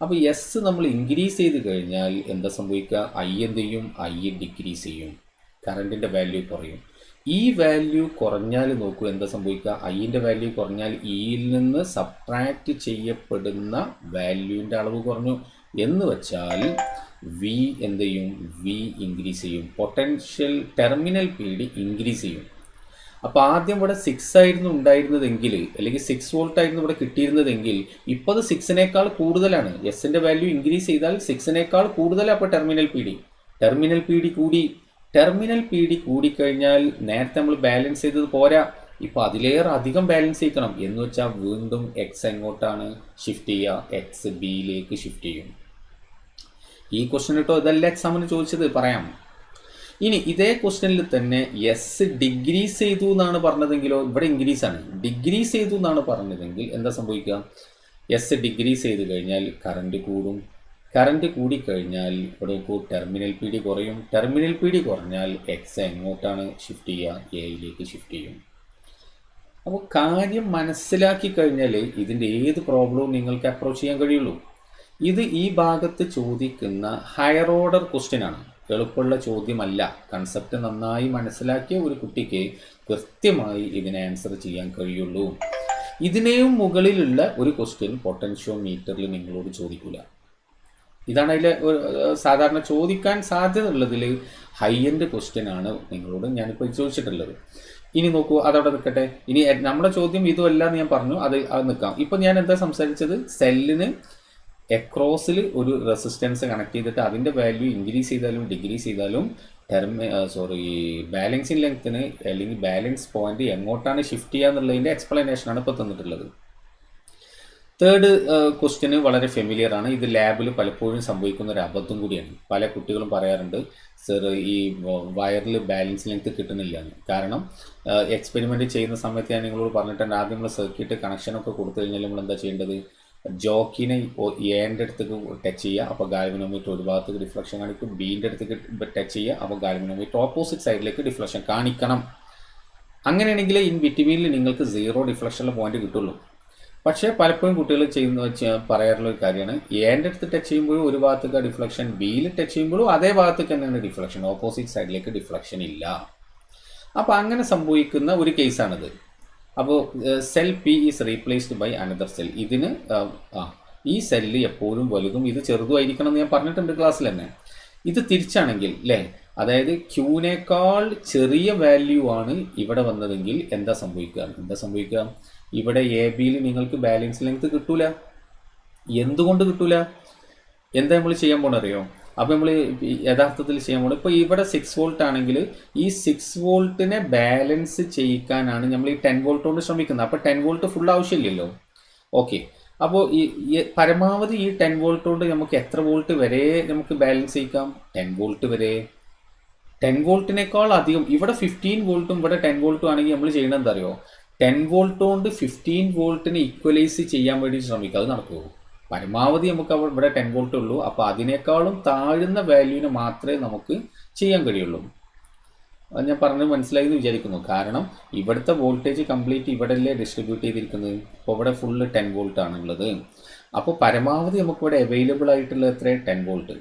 അപ്പോൾ എസ് നമ്മൾ ഇൻക്രീസ് ചെയ്ത് കഴിഞ്ഞാൽ എന്താ സംഭവിക്കുക? I എന്ത് ചെയ്യും? I ഡിക്രീസ് ചെയ്യും, കറണ്ടിൻ്റെ വാല്യൂ കുറയും. ഈ വാല്യൂ കുറഞ്ഞാൽ നോക്കൂ എന്താ സംഭവിക്കുക? ഐൻ്റെ വാല്യൂ കുറഞ്ഞാൽ ഇയിൽ നിന്ന് സബ്ട്രാക്റ്റ് ചെയ്യപ്പെടുന്ന വാല്യൂവിൻ്റെ അളവ് കുറഞ്ഞു. എന്ന് വെച്ചാൽ വി എന്ത് ചെയ്യും? വി ഇൻക്രീസ് ചെയ്യും. Potential terminal P D increase ചെയ്യും. അപ്പോൾ ആദ്യം ഇവിടെ 6 ആയിരുന്നു ഉണ്ടായിരുന്നതെങ്കിൽ, അല്ലെങ്കിൽ 6 വോൾട്ട് ആയിരുന്നു ഇവിടെ കിട്ടിയിരുന്നതെങ്കിൽ, ഇപ്പോൾ അത് 6നേക്കാൾ കൂടുതലാണ്. എസിൻ്റെ വാല്യൂ ഇൻക്രീസ് ചെയ്താൽ 6നേക്കാൾ കൂടുതലാണ്. അപ്പോൾ ടെർമിനൽ പി ഡി കൂടി. ടെർമിനൽ പി ഡി കൂടിക്കഴിഞ്ഞാൽ നേരത്തെ നമ്മൾ ബാലൻസ് ചെയ്തത് പോരാ, ഇപ്പോൾ അതിലേറെ അധികം ബാലൻസ് ചെയ്യിക്കണം. എന്ന് വെച്ചാൽ വീണ്ടും എക്സ് എങ്ങോട്ടാണ് ഷിഫ്റ്റ് ചെയ്യുക? എക്സ് ബിയിലേക്ക് ഷിഫ്റ്റ് ചെയ്യും. ഈ ക്വസ്റ്റ്യൻ കേട്ടോ, ഇതല്ല എക്സാമിന് ചോദിച്ചത്, പറയാം. ഇനി ഇതേ ക്വസ്റ്റ്യനിൽ തന്നെ എസ് ഡിഗ്രീസ് ചെയ്തു എന്നാണ് പറഞ്ഞതെങ്കിലോ, ഇവിടെ ഇൻക്രീസ് ആണ്. ഡിഗ്രീസ് ചെയ്തു എന്നാണ് പറഞ്ഞതെങ്കിൽ എന്താ സംഭവിക്കുക? എസ് ഡിഗ്രീസ് ചെയ്ത് കഴിഞ്ഞാൽ കറണ്ട് കൂടും. കറണ്ട് കൂടിക്കഴിഞ്ഞാൽ ഇവിടെ നോക്കൂ, ടെർമിനൽ പി ഡി കുറയും. ടെർമിനൽ പി ഡി കുറഞ്ഞാൽ എക്സ് എങ്ങോട്ടാണ് ഷിഫ്റ്റ് ചെയ്യുക? എയിലേക്ക് ഷിഫ്റ്റ് ചെയ്യും. അപ്പോൾ കാര്യം മനസ്സിലാക്കി കഴിഞ്ഞാൽ ഇതിൻ്റെ ഏത് പ്രോബ്ലവും നിങ്ങൾക്ക് അപ്രോച്ച് ചെയ്യാൻ കഴിയുള്ളൂ. ഇത് ഈ ഭാഗത്ത് ചോദിക്കുന്ന ഹയർ ഓർഡർ ക്വസ്റ്റ്യൻ ആണ്, എളുപ്പമുള്ള ചോദ്യമല്ല. കൺസെപ്റ്റ് നന്നായി മനസ്സിലാക്കിയ ഒരു കുട്ടിക്ക് കൃത്യമായി ഇതിനെ ആൻസർ ചെയ്യാൻ കഴിയുള്ളൂ. ഇതിനെയും മുകളിലുള്ള ഒരു ക്വസ്റ്റ്യൻ പൊട്ടൻഷ്യോമീറ്ററിൽ നിങ്ങളോട് ചോദിക്കില്ല. ഇതാണ് അതിൽ സാധാരണ ചോദിക്കാൻ സാധ്യത ഉള്ളതിൽ ഹൈ എൻഡ് ക്വസ്റ്റ്യൻ ആണ് നിങ്ങളോട് ഞാനിപ്പോൾ ചോദിച്ചിട്ടുള്ളത്. ഇനി നോക്കൂ, അതവിടെ നിൽക്കട്ടെ. ഇനി നമ്മുടെ ചോദ്യം ഇതുമല്ല എന്ന് ഞാൻ പറഞ്ഞു, അത് നിൽക്കാം. ഇപ്പം ഞാൻ എന്താ സംസാരിച്ചത്? സെല്ലിന് എക്രോസിൽ ഒരു റെസിസ്റ്റൻസ് കണക്ട് ചെയ്തിട്ട് അതിൻ്റെ വാല്യൂ ഇൻക്രീസ് ചെയ്താലും ഡിക്രീസ് ചെയ്താലും ബാലൻസിങ് ലെങ്ത്തിന് അല്ലെങ്കിൽ ബാലൻസ് പോയിന്റ് എങ്ങോട്ടാണ് ഷിഫ്റ്റ് ചെയ്യുക എന്നുള്ളതിൻ്റെ എക്സ്പ്ലനേഷനാണ് ഇപ്പോൾ തന്നിട്ടുള്ളത്. തേർഡ് ക്വസ്റ്റ്യന് വളരെ ഫെമിലിയർ ആണ്. ഇത് ലാബിൽ പലപ്പോഴും സംഭവിക്കുന്ന ഒരു അബദ്ധം കൂടിയാണ്. പല കുട്ടികളും പറയാറുണ്ട്, സർ ഈ വയറിൽ ബാലൻസ് ലെങ്ത് കിട്ടുന്നില്ല എന്ന്. കാരണം എക്സ്പെരിമെൻറ്റ് ചെയ്യുന്ന സമയത്ത് ഞാൻ നിങ്ങളോട് പറഞ്ഞിട്ടുണ്ട്, ആദ്യം നമ്മൾ സർക്യൂട്ട് കണക്ഷനൊക്കെ കൊടുത്തു കഴിഞ്ഞാൽ നമ്മൾ എന്താ ചെയ്യേണ്ടത്? ജോക്കിനെ എൻ്റെ അടുത്തേക്ക് ടച്ച് ചെയ്യുക, അപ്പോൾ ഗാൽവനോമീറ്റർ ഒരു ഭാഗത്തേക്ക് ഡിഫ്ലക്ഷൻ കാണിക്കും. ബീൻ്റെ അടുത്തേക്ക് ടച്ച് ചെയ്യുക, അപ്പോൾ ഗാൽവനോമീറ്റർ ഓപ്പോസിറ്റ് സൈഡിലേക്ക് ഡിഫ്ലക്ഷൻ കാണിക്കണം. അങ്ങനെയാണെങ്കിൽ ഇൻ ബിറ്റ്വീനിൽ നിങ്ങൾക്ക് 0 ഡിഫ്ലക്ഷനുള്ള പോയിന്റ് കിട്ടുള്ളൂ. പക്ഷേ പലപ്പോഴും കുട്ടികൾ പറയാറുള്ള ഒരു കാര്യമാണ്, എൻ്റെ അടുത്ത് ടച്ച് ചെയ്യുമ്പോഴും ഒരു ഭാഗത്തേക്ക് ഡിഫ്ലക്ഷൻ, ബിയിൽ ടച്ച് ചെയ്യുമ്പോഴും അതേ ഭാഗത്തേക്ക് തന്നെയാണ് ഡിഫ്ലക്ഷൻ, ഓപ്പോസിറ്റ് സൈഡിലേക്ക് ഡിഫ്ലക്ഷൻ ഇല്ല. അപ്പോൾ അങ്ങനെ സംഭവിക്കുന്ന ഒരു കേസാണിത്. അപ്പോൾ cell P is replaced by another cell. ഇതിന് ഈ സെല്ല് എപ്പോഴും വലുതും ഇത് ചെറുതുമായിരിക്കണം എന്ന് ഞാൻ പറഞ്ഞിട്ടുണ്ട് ക്ലാസ്സിൽ തന്നെ. ഇത് തിരിച്ചാണെങ്കിൽ അല്ലേ, അതായത് ക്യൂനേക്കാൾ ചെറിയ വാല്യൂ ആണ് ഇവിടെ വന്നതെങ്കിൽ എന്താ സംഭവിക്കുക? ഇവിടെ എ ബിയിൽ നിങ്ങൾക്ക് ബാലൻസ് ലെങ്ത് കിട്ടൂല. എന്തുകൊണ്ട് കിട്ടൂല? എന്താ നമ്മൾ ചെയ്യാൻ പോകണറിയോ? അപ്പോൾ നമ്മൾ യഥാർത്ഥത്തിൽ ചെയ്യാൻ പോകുന്നത്, ഇപ്പോൾ ഇവിടെ 6 വോൾട്ട് ആണെങ്കിൽ ഈ 6 വോൾട്ടിനെ ബാലൻസ് ചെയ്യിക്കാനാണ് നമ്മൾ ഈ 10 വോൾട്ട് കൊണ്ട് ശ്രമിക്കുന്നത്. അപ്പോൾ 10 വോൾട്ട് ഫുൾ ആവശ്യമില്ലല്ലോ. ഓക്കെ, അപ്പോൾ ഈ പരമാവധി ഈ 10 വോൾട്ട് കൊണ്ട് നമുക്ക് എത്ര വോൾട്ട് വരെ നമുക്ക് ബാലൻസ് ചെയ്യിക്കാം? 10 വോൾട്ട് വരെ. 10 വോൾട്ടിനേക്കാൾ അധികം, ഇവിടെ 15 വോൾട്ടും ഇവിടെ 10 വോൾട്ടും ആണെങ്കിൽ നമ്മൾ ചെയ്യണത് എന്താ അറിയോ? 10 വോൾട്ട് കൊണ്ട് 15 വോൾട്ടിനെ ഈക്വലൈസ് ചെയ്യാൻ വേണ്ടി ശ്രമിക്കുക. അത് നടക്കുമോ? പരമാവധി നമുക്ക് ഇവിടെ 10 വോൾട്ട് ഉള്ളൂ. അപ്പോൾ അതിനേക്കാളും താഴ്ന്ന വാല്യൂവിനെ മാത്രമേ നമുക്ക് ചെയ്യാൻ കഴിയുള്ളൂ. അത് ഞാൻ പറഞ്ഞത് മനസ്സിലായി എന്ന് വിചാരിക്കുന്നു. കാരണം ഇവിടുത്തെ വോൾട്ടേജ് കംപ്ലീറ്റ് ഇവിടെയല്ലേ ഡിസ്ട്രിബ്യൂട്ട് ചെയ്തിരിക്കുന്നത്. അപ്പോൾ ഇവിടെ ഫുള്ള് 10 വോൾട്ട് ആണുള്ളത്. അപ്പോൾ പരമാവധി നമുക്കിവിടെ അവൈലബിൾ ആയിട്ടുള്ള എത്രയാണ്? 10 വോൾട്ട്.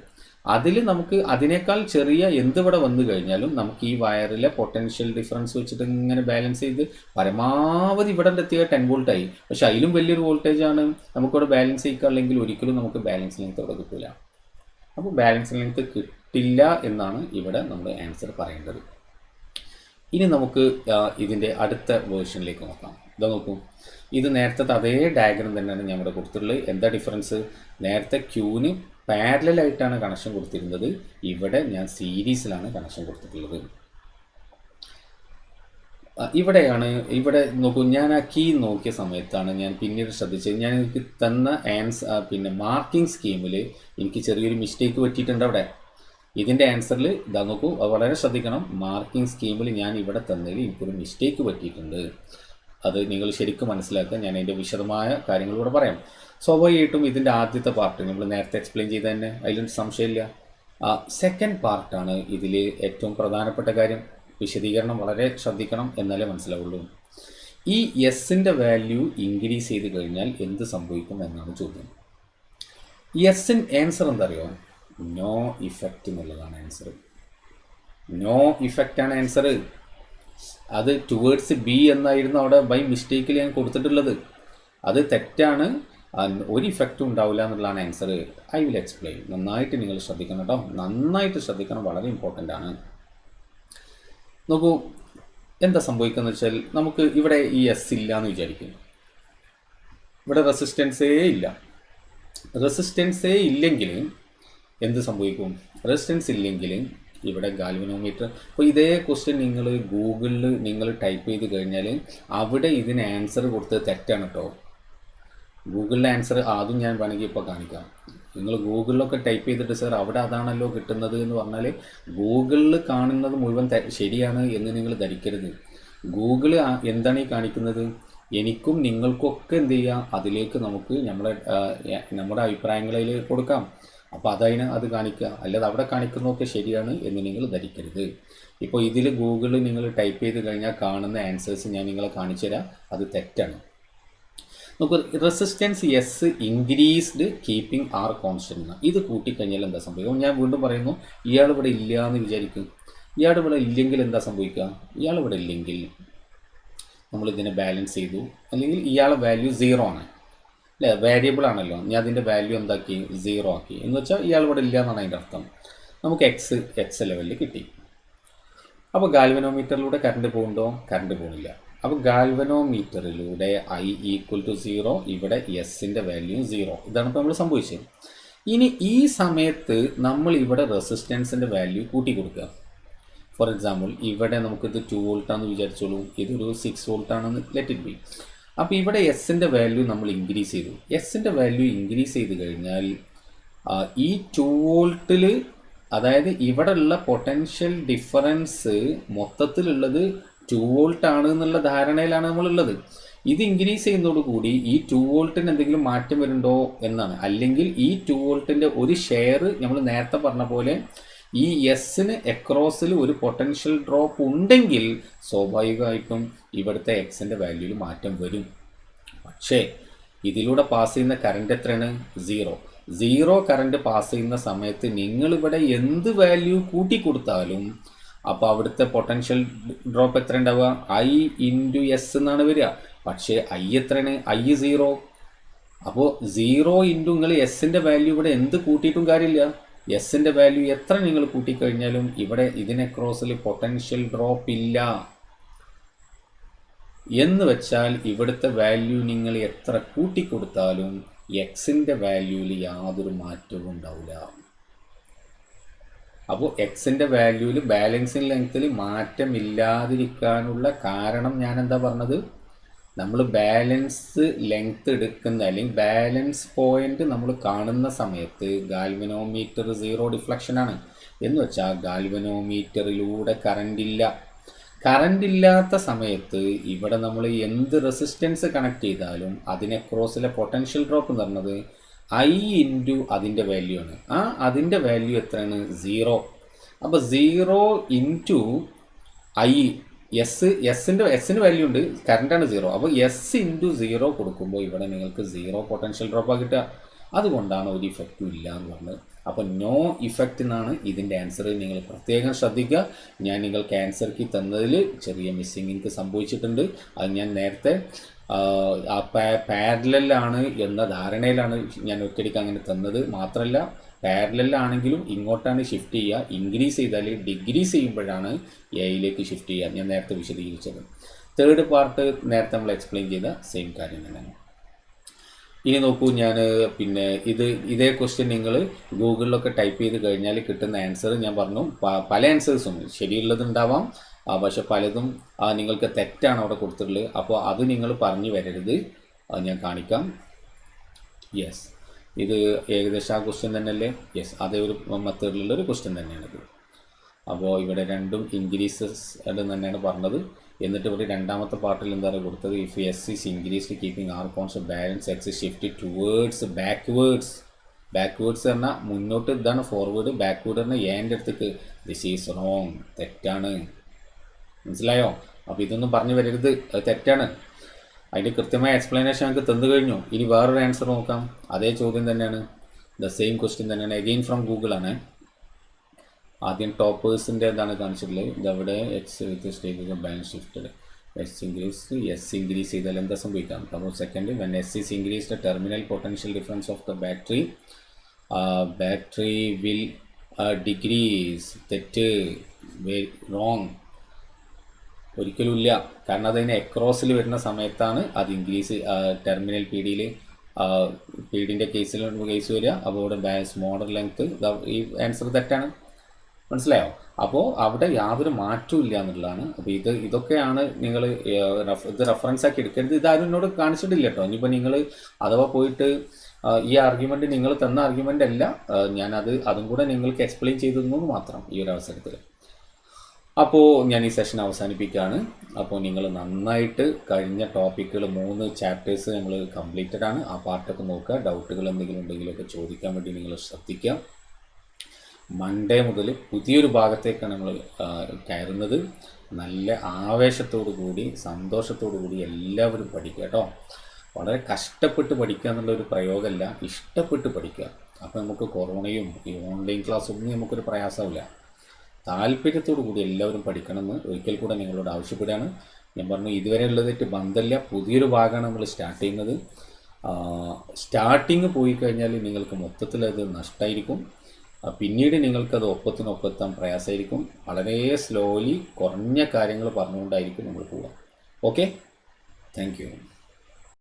അതിൽ നമുക്ക് അതിനേക്കാൾ ചെറിയ എന്തിവിടെ വന്നു കഴിഞ്ഞാലും നമുക്ക് ഈ വയറിലെ പൊട്ടൻഷ്യൽ ഡിഫറൻസ് വെച്ചിട്ട് ഇങ്ങനെ ബാലൻസ് ചെയ്ത് പരമാവധി ഇവിടെ എത്തിയ 10 വോൾട്ടായി. പക്ഷെ അതിലും വലിയൊരു വോൾട്ടേജാണ് നമുക്കിവിടെ ബാലൻസ് ചെയ്യിക്കാറില്ലെങ്കിൽ ഒരിക്കലും നമുക്ക് ബാലൻസ് ലെങ്ത് ഇവിടെ കിട്ടില്ല. അപ്പോൾ ബാലൻസ് ലെങ്ത് കിട്ടില്ല എന്നാണ് ഇവിടെ നമ്മൾ ആൻസർ പറയേണ്ടത്. ഇനി നമുക്ക് ഇതിൻ്റെ അടുത്ത വേർഷനിലേക്ക് നോക്കാം. ഇതാ നോക്കൂ, ഇത് നേരത്തെ അതേ ഡയഗ്രം തന്നെയാണ് ഞാൻ ഇവിടെ കൊടുത്തിട്ടുള്ളത്. എന്താ ഡിഫറൻസ്? നേരത്തെ ക്യൂന് പാരലലായിട്ടാണ് കണക്ഷൻ കൊടുത്തിരുന്നത്, ഇവിടെ ഞാൻ സീരീസിലാണ് കണക്ഷൻ കൊടുത്തിട്ടുള്ളത്. ഇവിടെ നോക്കൂ, ഞാൻ ആ കീ നോക്കിയ സമയത്താണ് ഞാൻ പിന്നീട് ശ്രദ്ധിച്ചത്, ഞാൻ എനിക്ക് തന്ന പിന്നെ മാർക്കിംഗ് സ്കീമിൽ എനിക്ക് ചെറിയൊരു മിസ്റ്റേക്ക് പറ്റിയിട്ടുണ്ട്. അവിടെ ഇതിൻ്റെ ആൻസറിൽ ഇതാ നോക്കൂ, വളരെ ശ്രദ്ധിക്കണം. മാർക്കിംഗ് സ്കീമിൽ ഞാൻ ഇവിടെ തന്നതിൽ എനിക്കൊരു മിസ്റ്റേക്ക് പറ്റിയിട്ടുണ്ട്. അത് നിങ്ങൾ ശരിക്കും മനസ്സിലാക്കുക. ഞാൻ അതിൻ്റെ വിശദമായ കാര്യങ്ങളിലൂടെ പറയാം. സ്വാഭാവികമായിട്ടും ഇതിൻ്റെ ആദ്യത്തെ പാർട്ട് നമ്മൾ നേരത്തെ എക്സ്പ്ലെയിൻ ചെയ്ത് തന്നെ, അതിലൊരു സംശയമില്ല. സെക്കൻഡ് പാർട്ടാണ് ഇതിൽ ഏറ്റവും പ്രധാനപ്പെട്ട കാര്യം. വിശദീകരണം വളരെ ശ്രദ്ധിക്കണം, എന്നാലേ മനസ്സിലാവുള്ളൂ. ഈ എസിൻ്റെ വാല്യൂ ഇൻക്രീസ് ചെയ്ത് കഴിഞ്ഞാൽ എന്ത് സംഭവിക്കും എന്നാണ് ചോദ്യം. എസിന് ആൻസർ എന്താ അറിയോ? നോ ഇഫക്റ്റ് എന്നുള്ളതാണ് ആൻസർ. നോ ഇഫക്റ്റാണ് ആൻസർ. അത് ടുവേർഡ്സ് ബി എന്നായിരുന്നു അവിടെ ബൈ മിസ്റ്റേക്കിൽ ഞാൻ കൊടുത്തിട്ടുള്ളത്. അത് തെറ്റാണ്. ഒരു ഇഫക്റ്റും ഉണ്ടാവില്ല എന്നുള്ളതാണ് ആൻസർ. I will explain. നന്നായിട്ട് നിങ്ങൾ ശ്രദ്ധിക്കണം കേട്ടോ, നന്നായിട്ട് ശ്രദ്ധിക്കണം, വളരെ ഇമ്പോർട്ടൻ്റ് ആണ്. നോക്കൂ, എന്താ സംഭവിക്കുന്നത് വെച്ചാൽ നമുക്ക് ഇവിടെ ഈ എസ് ഇല്ല എന്ന് വിചാരിക്കും. ഇവിടെ റെസിസ്റ്റൻസേ ഇല്ല. റെസിസ്റ്റൻസേ ഇല്ലെങ്കിൽ എന്ത് സംഭവിക്കും? റെസിസ്റ്റൻസ് ഇല്ലെങ്കിൽ ഇവിടെ ഗാൽവനോമീറ്റർ. അപ്പോൾ ഇതേ ക്വസ്റ്റ്യൻ നിങ്ങൾ ഗൂഗിളിൽ നിങ്ങൾ ടൈപ്പ് ചെയ്ത് കഴിഞ്ഞാൽ അവിടെ ഇതിന് ആൻസർ കൊടുത്തത് തെറ്റാണ് കേട്ടോ. ഗൂഗിളിലെ ആൻസർ ആദ്യം ഞാൻ വേണമെങ്കിൽ ഇപ്പോൾ കാണിക്കാം. നിങ്ങൾ ഗൂഗിളിലൊക്കെ ടൈപ്പ് ചെയ്തിട്ട് സാർ അവിടെ അതാണല്ലോ കിട്ടുന്നത് എന്ന് പറഞ്ഞാൽ ഗൂഗിളിൽ കാണുന്നത് മുഴുവൻ ശരിയാണ് എന്ന് നിങ്ങൾ ധരിക്കരുത്. ഗൂഗിൾ എന്താണ് ഈ കാണിക്കുന്നത്? എനിക്കും നിങ്ങൾക്കൊക്കെ എന്ത് ചെയ്യാം, അതിലേക്ക് നമുക്ക് നമ്മുടെ അഭിപ്രായങ്ങളിൽ കൊടുക്കാം. അപ്പോൾ അത് കാണിക്കുക. അല്ലാതെ അവിടെ കാണിക്കുന്നതൊക്കെ ശരിയാണ് എന്ന് നിങ്ങൾ ധരിക്കരുത്. ഇപ്പോൾ ഇതിൽ ഗൂഗിളിൽ നിങ്ങൾ ടൈപ്പ് ചെയ്ത് കഴിഞ്ഞാൽ കാണുന്ന ആൻസേഴ്സ് ഞാൻ നിങ്ങളെ കാണിച്ചു തരാം, അത് തെറ്റാണ്. നമുക്ക് resistance S increased keeping R constant. ഇത് കൂട്ടിക്കഴിഞ്ഞാൽ എന്താ സംഭവിക്കും? ഞാൻ വീണ്ടും പറയുന്നു, ഇയാൾ ഇവിടെ ഇല്ല എന്ന് വിചാരിക്കും. ഇയാൾ ഇവിടെ ഇല്ലെങ്കിൽ എന്താ സംഭവിക്കുക? ഇയാൾ ഇവിടെ ഇല്ലെങ്കിൽ നമ്മളിതിനെ ബാലൻസ് ചെയ്തു, അല്ലെങ്കിൽ ഇയാളെ വാല്യൂ 0 ആണ് അല്ലേ? വേരിയബിൾ ആണല്ലോ. ഞാൻ അതിൻ്റെ വാല്യൂ എന്താക്കി? 0 ആക്കി. എന്ന് വെച്ചാൽ ഇയാൾ ഇവിടെ ഇല്ല എന്നാണ് അതിൻ്റെ അർത്ഥം. നമുക്ക് എക്സ് ലെവലിൽ കിട്ടി. അപ്പോൾ ഗാൽവനോമീറ്ററിലൂടെ കറണ്ട് പോകുന്നുണ്ടോ? കറണ്ട് പോകുന്നില്ല. അപ്പോൾ ഗാൽവനോമീറ്ററിലൂടെ I = 0, ഇവിടെ എസിൻ്റെ വാല്യൂ 0. ഇതാണ് ഇപ്പോൾ നമ്മൾ സംഭവിച്ചത്. ഇനി ഈ സമയത്ത് നമ്മൾ ഇവിടെ റെസിസ്റ്റൻസിൻ്റെ വാല്യൂ കൂട്ടി കൊടുക്കുക. ഫോർ എക്സാമ്പിൾ ഇവിടെ നമുക്കിത് 2 വോൾട്ടാണെന്ന് വിചാരിച്ചോളൂ, ഇതൊരു 6 വോൾട്ടാണെന്ന് ലെറ്റ് ഇറ്റ് ബി. അപ്പോൾ ഇവിടെ എസിൻ്റെ വാല്യൂ നമ്മൾ ഇൻക്രീസ് ചെയ്തു. എസിൻ്റെ വാല്യൂ ഇൻക്രീസ് ചെയ്ത് കഴിഞ്ഞാൽ ഈ 2 വോൾട്ടിൽ, അതായത് ഇവിടെ ഉള്ള പൊട്ടൻഷ്യൽ ഡിഫറൻസ് മൊത്തത്തിലുള്ളത് 2 വോൾട്ട് ആണ് എന്നുള്ള ധാരണയിലാണ് നമ്മളുള്ളത്. ഇത് ഇൻക്രീസ് ചെയ്യുന്നതോടുകൂടി ഈ 2 വോൾട്ടിന് എന്തെങ്കിലും മാറ്റം വരുന്നുണ്ടോ എന്നാണ്. അല്ലെങ്കിൽ ഈ 2 വോൾട്ടിൻ്റെ ഒരു ഷെയർ നമ്മൾ നേരത്തെ പറഞ്ഞ പോലെ ഈ എസിന് എക്രോസിൽ ഒരു പൊട്ടൻഷ്യൽ ഡ്രോപ്പ് ഉണ്ടെങ്കിൽ സ്വാഭാവികമായിട്ടും ഇവിടുത്തെ എക്സിൻ്റെ വാല്യൂവിൽ മാറ്റം വരും. പക്ഷേ ഇതിലൂടെ പാസ് ചെയ്യുന്ന കറണ്ട് എത്രയാണ്? 0 കറണ്ട് പാസ് ചെയ്യുന്ന സമയത്ത് നിങ്ങളിവിടെ എന്ത് വാല്യൂ കൂട്ടിക്കൊടുത്താലും അപ്പോൾ അവിടുത്തെ പൊട്ടൻഷ്യൽ ഡ്രോപ്പ് എത്ര ഉണ്ടാവുക? I × S എന്നാണ് വരിക. പക്ഷേ I എത്രയാണ്? I 0. അപ്പോൾ 0 × നിങ്ങൾ എസിൻ്റെ വാല്യൂ ഇവിടെ എന്ത് കൂട്ടിയിട്ടും കാര്യമില്ല. എസിൻ്റെ വാല്യൂ എത്ര നിങ്ങൾ കൂട്ടിക്കഴിഞ്ഞാലും ഇവിടെ ഇതിനെ ക്രോസിൽ പൊട്ടൻഷ്യൽ ഡ്രോപ്പ് ഇല്ല. എന്ന് വെച്ചാൽ ഇവിടുത്തെ വാല്യൂ നിങ്ങൾ എത്ര കൂട്ടിക്കൊടുത്താലും എക്സിൻ്റെ വാല്യൂവിൽ യാതൊരു മാറ്റവും ഉണ്ടാവില്ല. അപ്പോൾ എക്സിൻ്റെ വാല്യൂവിൽ ബാലൻസിങ് ലെങ്ത്തിൽ മാറ്റമില്ലാതിരിക്കാനുള്ള കാരണം ഞാൻ എന്താ പറഞ്ഞത്? നമ്മൾ ബാലൻസ് ലെങ്ത് എടുക്കുന്ന അല്ലെങ്കിൽ ബാലൻസ് പോയിന്റ് നമ്മൾ കാണുന്ന സമയത്ത് ഗാൽവനോമീറ്റർ 0 ഡിഫ്ലക്ഷനാണ്. എന്ന് വെച്ചാൽ ഗാൽവനോമീറ്ററിലൂടെ കറണ്ട് ഇല്ലാത്ത സമയത്ത് ഇവിടെ നമ്മൾ എന്ത് റെസിസ്റ്റൻസ് കണക്ട് ചെയ്താലും അതിനെ ക്രോസിലെ പൊട്ടൻഷ്യൽ ഡ്രോപ്പ് എന്ന് പറഞ്ഞത് I × അതിൻ്റെ വാല്യൂ ആണ്. അതിൻ്റെ വാല്യൂ എത്രയാണ്? 0. അപ്പോൾ 0 × I, എസിന് വാല്യൂ ഉണ്ട്, കറണ്ടാണ് 0. അപ്പോൾ S × 0 കൊടുക്കുമ്പോൾ ഇവിടെ നിങ്ങൾക്ക് 0 പൊട്ടൻഷ്യൽ ഡ്രോപ്പാണ് കിട്ടുക. അതുകൊണ്ടാണ് ഒരു ഇഫക്റ്റും ഇല്ല എന്ന് പറഞ്ഞത്. അപ്പോൾ നോ ഇഫക്റ്റ് എന്നാണ് ഇതിൻ്റെ ആൻസർ. നിങ്ങൾ പ്രത്യേകം ശ്രദ്ധിക്കുക. ഞാൻ നിങ്ങൾക്ക് ആൻസർ കീ തന്നതിൽ ചെറിയ മിസ്സിങ് എനിക്ക് സംഭവിച്ചിട്ടുണ്ട്. അത് ഞാൻ നേരത്തെ പാരലലാണ് എന്ന ധാരണയിലാണ് ഞാൻ ഒറ്റയടിക്ക് അങ്ങനെ തന്നത്. മാത്രമല്ല പാരലലാണെങ്കിലും ഇങ്ങോട്ടാണ് ഷിഫ്റ്റ് ചെയ്യുക. ഇൻക്രീസ് ചെയ്താൽ ഡിഗ്രീസ് ചെയ്യുമ്പോഴാണ് എയിലേക്ക് ഷിഫ്റ്റ് ചെയ്യുക. ഞാൻ നേരത്തെ വിശദീകരിച്ചത്. തേർഡ് പാർട്ട് നേരത്തെ നമ്മൾ എക്സ്പ്ലെയിൻ ചെയ്ത സെയിം കാര്യം തന്നെയാണ്. ഇനി നോക്കൂ, ഞാൻ പിന്നെ ഇതേ ക്വസ്റ്റ്യൻ നിങ്ങൾ ഗൂഗിളിലൊക്കെ ടൈപ്പ് ചെയ്ത് കഴിഞ്ഞാൽ കിട്ടുന്ന ആൻസർ ഞാൻ പറഞ്ഞു. പല ആൻസേഴ്സും ശരിയുള്ളതുണ്ടാവാം, പക്ഷെ പലതും നിങ്ങൾക്ക് തെറ്റാണ് അവിടെ കൊടുത്തിട്ടുള്ളത്. അപ്പോൾ അത് നിങ്ങൾ പറഞ്ഞു വരരുത്. ഞാൻ കാണിക്കാം. യെസ്, ഇത് ഏകദേശം ആ ക്വസ്റ്റ്യൻ തന്നെയല്ലേ? യെസ്, അതേ ഒരു മെത്തേഡിലുള്ളൊരു ക്വസ്റ്റ്യൻ തന്നെയാണിത്. അപ്പോൾ ഇവിടെ രണ്ടും ഇൻക്രീസസ് തന്നെയാണ് പറഞ്ഞത്. എന്നിട്ട് ഇവിടെ രണ്ടാമത്തെ പാർട്ടിൽ എന്താണ് കൊടുത്തത്? If S is increased keeping R constant balance X shift towards backwards പറഞ്ഞാൽ മുന്നോട്ട്, ഇതാണ് ഫോർവേഡ്. ബാക്ക്വേർഡ് പറഞ്ഞാൽ എൻ്റെ അടുത്തേക്ക്. ദിസ് ഈസ് റോങ്, തെറ്റാണ്. മനസ്സിലായോ? അപ്പോൾ ഇതൊന്നും പറഞ്ഞു വരരുത്, അത് തെറ്റാണ്. അതിൻ്റെ കൃത്യമായ എക്സ്പ്ലനേഷൻ ഞങ്ങൾക്ക് തന്നു കഴിഞ്ഞു. ഇനി വേറൊരു ആൻസർ നോക്കാം. അതേ ചോദ്യം തന്നെയാണ്, ദ സെയിം ക്വസ്റ്റ്യൻ തന്നെയാണ്. അഗെയിൻ ഫ്രം ഗൂഗിളാണ്. ആദ്യം ടോപ്പേഴ്സിൻ്റെ എന്താണ് കാണിച്ചിട്ടുള്ളത്? ഇതവിടെ X with stable balance shifted S increase ചെയ്താൽ എന്താ സംഭവിക്കാം? അപ്പോൾ second, when S is increased terminal potential difference of the battery will decrease. തെറ്റ്, റോങ്. ഒരിക്കലും ഇല്ല. കാരണം അതിന് എക്രോസിൽ വരുന്ന സമയത്താണ് അത് ഇൻക്രീസ് ടെർമിനൽ പി ഡിയിൽ പി ഡിൻ്റെ കേസ് വരിക. അപ്പോൾ ഇവിടെ സ്മോളർ ലെങ്ത്ത് ഈ ആൻസർ തെറ്റാണ്. മനസ്സിലായോ? അപ്പോൾ അവിടെ യാതൊരു മാറ്റവും ഇല്ല എന്നുള്ളതാണ്. അപ്പോൾ ഇതൊക്കെയാണ് നിങ്ങൾ ഇത് റെഫറൻസ് ആക്കി എടുക്കരുത്. ഇതാരും എന്നോട് കാണിച്ചിട്ടില്ല കേട്ടോ. ഇനിയിപ്പോൾ നിങ്ങൾ അഥവാ പോയിട്ട് ഈ ആർഗ്യുമെൻറ്റ് നിങ്ങൾ തന്ന ആർഗ്യുമെൻ്റ് അല്ല, അതും കൂടെ നിങ്ങൾക്ക് എക്സ്പ്ലെയിൻ ചെയ്തതെന്ന് മാത്രം ഈ ഒരു അവസരത്തിൽ. അപ്പോൾ ഞാൻ ഈ സെഷൻ അവസാനിപ്പിക്കുകയാണ്. അപ്പോൾ നിങ്ങൾ നന്നായിട്ട് കഴിഞ്ഞ ടോപ്പിക്കുകൾ 3 ചാപ്റ്റേഴ്സ് നമ്മൾ കംപ്ലീറ്റഡ് ആണ്. ആ പാർട്ടൊക്കെ നോക്കുക. ഡൗട്ടുകൾ എന്തെങ്കിലും ഉണ്ടെങ്കിലൊക്കെ ചോദിക്കാൻ വേണ്ടി നിങ്ങൾ ശ്രദ്ധിക്കുക. മൺഡേ മുതൽ പുതിയൊരു ഭാഗത്തേക്കാണ് നമ്മൾ കയറുന്നത്. നല്ല ആവേശത്തോടു കൂടി സന്തോഷത്തോടു കൂടി എല്ലാവരും പഠിക്കുക കേട്ടോ. വളരെ കഷ്ടപ്പെട്ട് പഠിക്കുക എന്നുള്ളൊരു പ്രയോഗമല്ല, ഇഷ്ടപ്പെട്ട് പഠിക്കുക. അപ്പോൾ നമുക്ക് കൊറോണയും ഈ ഓൺലൈൻ ക്ലാസ്സൊന്നും നമുക്കൊരു പ്രയാസമില്ല. താല്പര്യത്തോടു കൂടി എല്ലാവരും പഠിക്കണമെന്ന് ഒരിക്കൽ കൂടെ നിങ്ങളോട് ആവശ്യപ്പെടുകയാണ്. ഞാൻ പറഞ്ഞു ഇതുവരെ ഉള്ളതായിട്ട് ബന്ധമില്ല, പുതിയൊരു ഭാഗമാണ് നമ്മൾ സ്റ്റാർട്ട് ചെയ്യുന്നത്. സ്റ്റാർട്ടിങ് പോയി കഴിഞ്ഞാൽ നിങ്ങൾക്ക് മൊത്തത്തിലത് നഷ്ടമായിരിക്കും. പിന്നീട് നിങ്ങൾക്കത് ഒപ്പത്തിനൊപ്പെത്താൻ പ്രയാസമായിരിക്കും. വളരെ സ്ലോലി കുറഞ്ഞ കാര്യങ്ങൾ പറഞ്ഞുകൊണ്ടായിരിക്കും നമ്മൾ പോവുക. Okay, thank you.